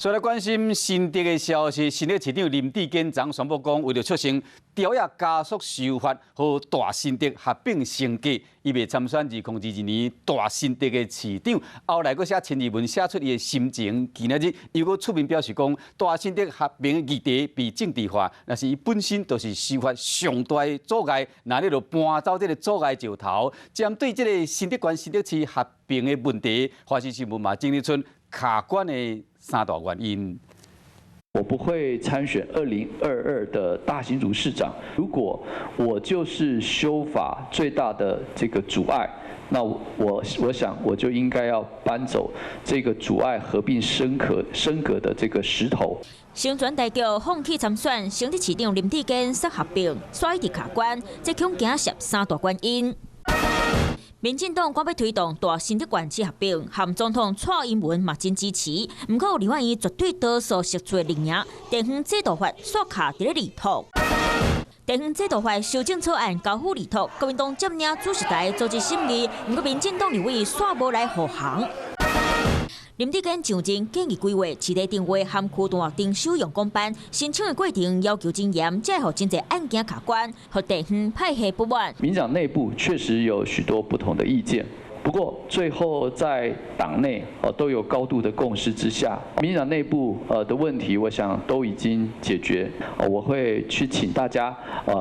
所以来关心新竹的消息，新竹市长林志坚昨宣布讲，为了促成朝野加速修法和大新竹合并升格，伊未参选2022年大新竹的市长。后来佫写千字文，写出伊的心情。今仔日又佫出面表示讲，大新竹合并的议题被政治化，那是伊本身就是修法上大的阻碍。那你就搬走这个阻碍石头。针对这个新竹县、新竹市合并的问题，华视新闻嘛整理出卡关的3大原因。我不会参选2022的大新竹市长。如果我就是修法最大的这个阻碍，那我想我就应该要搬走这个阻碍合并升格的这个石头。新转代表放弃参选，新竹市长林志坚说合并，甩伫卡关，这恐惊涉3大原因。民进党赶要推动大新竹县市合并，含总统蔡英文嘛真支持，不过立法院绝对多数释出的赢，地方制度法煞卡伫咧里头。地方制度法修正草案交付里头，国民党接领主席台组织审议，不过民进党立委煞无来护航。林志坚上阵建议规划市地定位含区段定首用工班，申请的过程要求真严，才会让真侪案件卡关，和地方派系不满。民进党内部确实有许多不同的意见。不过，最后在党内都有高度的共识之下，民进党内部的问题，我想都已经解决。我会去请大家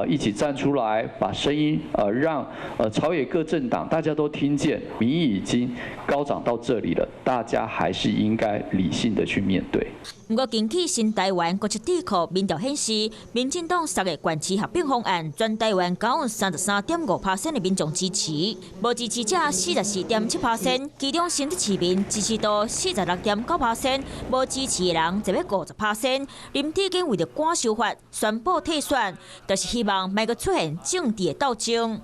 一起站出来，把声音让朝野各政党大家都听见，民意已经高涨到这里了，大家还是应该理性的去面对。不过，近期新台湾国际智库民调显示，民进党3个县市合并方案，全台湾高有33.5%的民众支持，无支持者44.7%，其中新竹市民支持度46.9%，无支持的人则要50%。林志坚为了赶修法，宣布退选，就是希望莫阁出现政治的斗争。